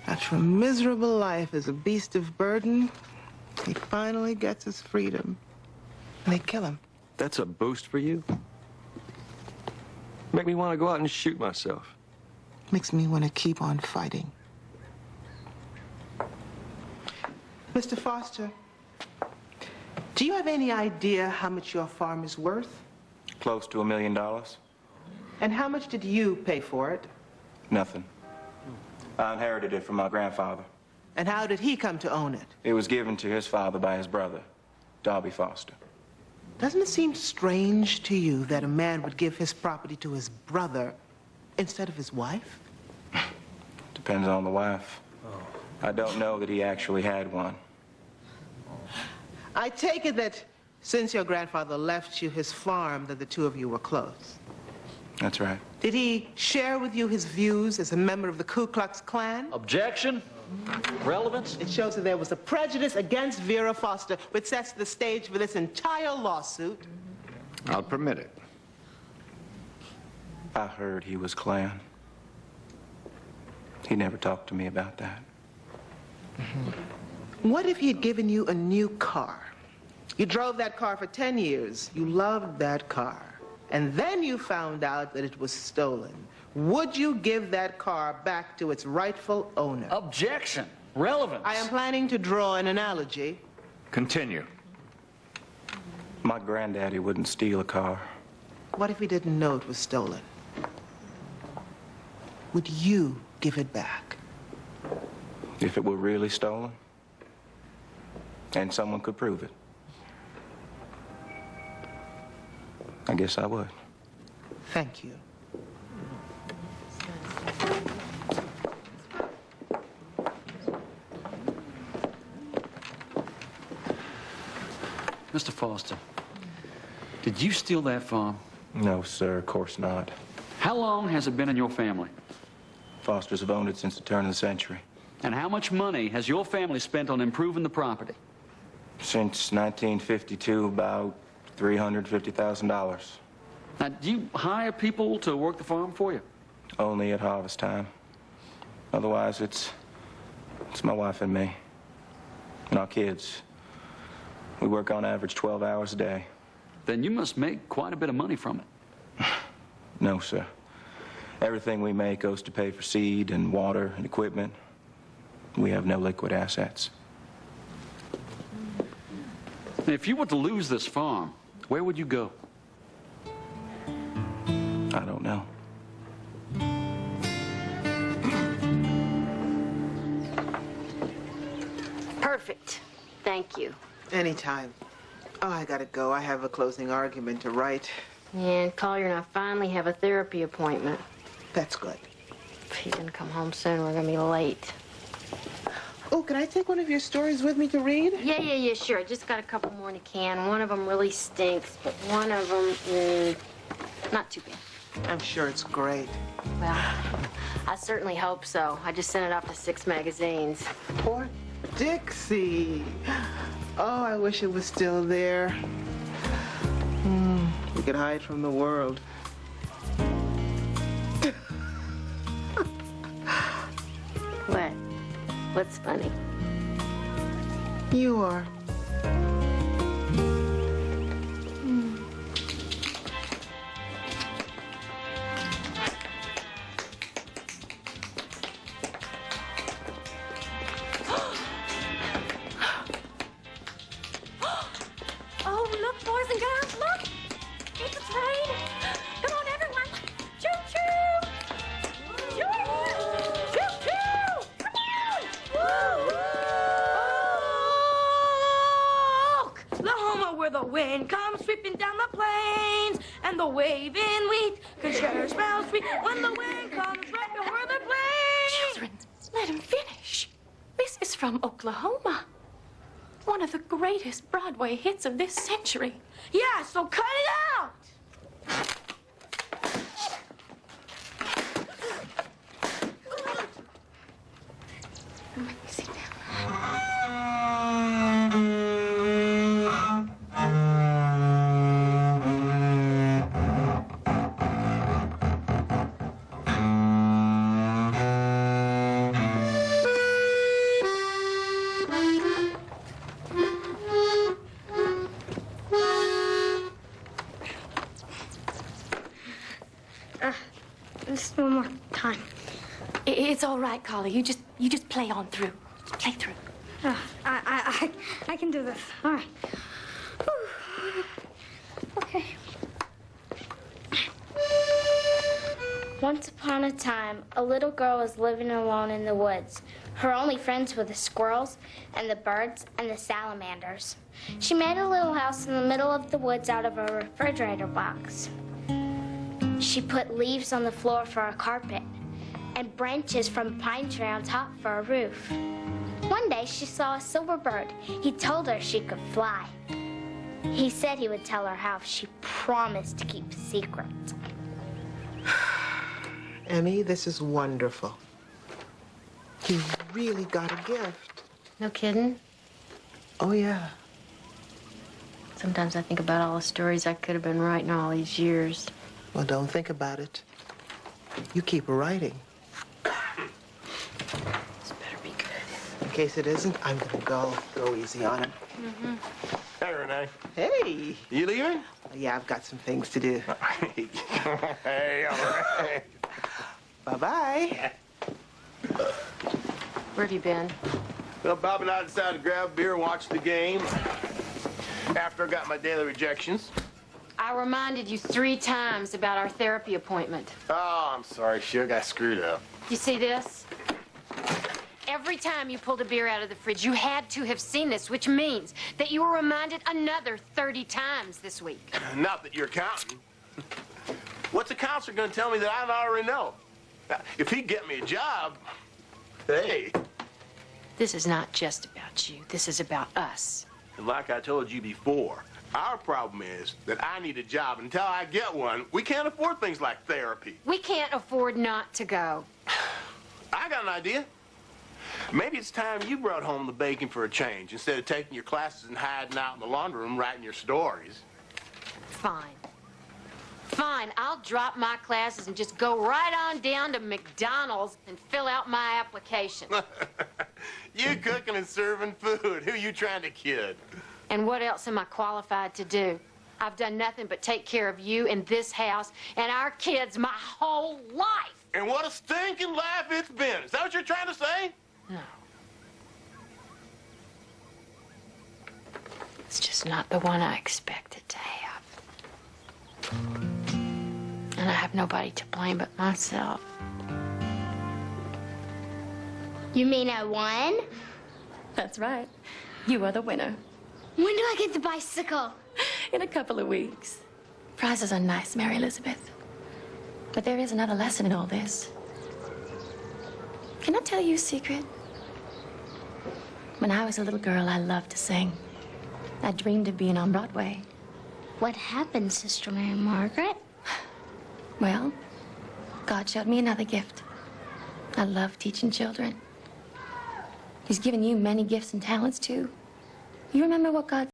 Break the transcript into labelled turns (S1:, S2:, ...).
S1: After a miserable life as a beast of burden, he finally gets his freedom. And they kill him.
S2: That's a boost for you? Make me want to go out and shoot myself.
S1: Makes me want to keep on fighting. Mr. Foster, do you have any idea how much your farm is worth?
S3: Close to $1 million.
S1: And how much did you pay for it?
S3: Nothing. I inherited it from my grandfather.
S1: And how did he come to own it?
S3: It was given to his father by his brother, Darby Foster.
S1: Doesn't it seem strange to you that a man would give his property to his brother instead of his wife?
S3: Depends on the wife. I don't know that he actually had one.
S1: I take it that since your grandfather left you his farm, that the two of you were close.
S3: That's right.
S1: Did he share with you his views as a member of the Ku Klux Klan?
S4: Objection? Relevance?
S1: It shows that there was a prejudice against Vera Foster, which sets the stage for this entire lawsuit.
S5: I'll permit it.
S3: I heard he was Klan. He never talked to me about that.
S1: What if he had given you a new car? You drove that car for 10 years. You loved that car. And then you found out that it was stolen. Would you give that car back to its rightful owner?
S4: Objection. Relevance.
S1: I am planning to draw an analogy.
S5: Continue.
S3: My granddaddy wouldn't steal a car.
S1: What if he didn't know it was stolen? Would you give it back?
S3: If it were really stolen, and someone could prove it, I guess I would.
S1: Thank you.
S4: Mr. Foster, did you steal that farm?
S3: No, sir, of course not.
S4: How long has it been in your family?
S3: Fosters have owned it since the turn of the century.
S4: And how much money has your family spent on improving the property?
S3: Since 1952, about $350,000.
S4: Now, do you hire people to work the farm for you?
S3: Only at harvest time. Otherwise, it's my wife and me. And our kids. We work on average 12 hours a day.
S4: Then you must make quite a bit of money from it.
S3: No, sir. Everything we make goes to pay for seed and water and equipment. We have no liquid assets.
S4: If you were to lose this farm, where would you go?
S3: I don't know.
S6: Perfect. Thank you.
S1: Anytime. Oh, I gotta go. I have a closing argument to write.
S6: And Collier and I finally have a therapy appointment.
S1: That's good.
S6: If he didn't come home soon, we're gonna be late.
S1: Oh, can I take one of your stories with me to read?
S6: Yeah, sure. I just got a couple more in a can. One of them really stinks, but one of them, not too bad.
S1: I'm sure it's great.
S6: Well, I certainly hope so. I just sent it off to 6 magazines.
S1: Poor Dixie. Oh, I wish it was still there. We could hide from the world.
S6: What? What's funny?
S1: You are.
S7: Oh, look, boys and girls, look! It's a train! Come on, everyone! Choo-choo! Choo-choo! Choo-choo! Come on! Woo! Look! Oklahoma, where the wind comes sweeping down the plains, and the waving wheat can sure smell sweet when the wind comes right over the plains.
S8: Children, let him finish. This is from Oklahoma. One of the greatest Broadway hits of this century.
S7: Yeah, so cut it out!
S8: Sit down. It's all right, Carly. You just play on through. Just play through.
S7: I can do this. All right. Whew. Okay.
S6: Once upon a time, a little girl was living alone in the woods. Her only friends were the squirrels and the birds and the salamanders. She made a little house in the middle of the woods out of a refrigerator box. She put leaves on the floor for a carpet and branches from a pine tree on top for a roof. One day, she saw a silver bird. He told her she could fly. He said he would tell her how if she promised to keep a secret.
S1: Emmy, this is wonderful. You really got a gift.
S6: No kidding?
S1: Oh, yeah.
S6: Sometimes I think about all the stories I could have been writing all these years.
S1: Well, don't think about it. You keep writing.
S6: This better be good.
S1: In case it isn't, I'm gonna go. Go easy on him.
S3: Hey, Rene.
S1: Hey.
S3: You leaving?
S1: Yeah, I've got some things to do.
S3: Hey, all right.
S1: Bye-bye.
S6: Where have you been?
S9: Well, Bob and I decided to grab a beer and watch the game after I got my daily rejections.
S6: I reminded you 3 times about our therapy appointment.
S9: Oh, I'm sorry, Suge. I screwed up.
S6: You see this? Every time you pulled a beer out of the fridge, you had to have seen this, which means that you were reminded another 30 times this week.
S9: Not that you're counting. What's a counselor going to tell me that I already know? Now, if he'd get me a job, hey.
S6: This is not just about you. This is about us.
S9: And like I told you before, our problem is that I need a job. Until I get one, we can't afford things like therapy.
S6: We can't afford not to go.
S9: I got an idea. Maybe it's time you brought home the bacon for a change instead of taking your classes and hiding out in the laundry room writing your stories.
S6: Fine. Fine, I'll drop my classes and just go right on down to McDonald's and fill out my application.
S9: You cooking and serving food. Who you trying to kid?
S6: And what else am I qualified to do? I've done nothing but take care of you and this house and our kids my whole life.
S9: And what a stinking life it's been. Is that what you're trying to say?
S6: No. It's just not the one I expected to have. And I have nobody to blame but myself.
S7: You mean I won?
S8: That's right. You are the winner.
S7: When do I get the bicycle?
S8: In a couple of weeks. Prizes are nice, Mary Elizabeth. But there is another lesson in all this. Can I tell you a secret? When I was a little girl, I loved to sing. I dreamed of being on Broadway.
S7: What happened, Sister Mary Margaret?
S8: Well, God showed me another gift. I love teaching children. He's given you many gifts and talents, too. You remember what God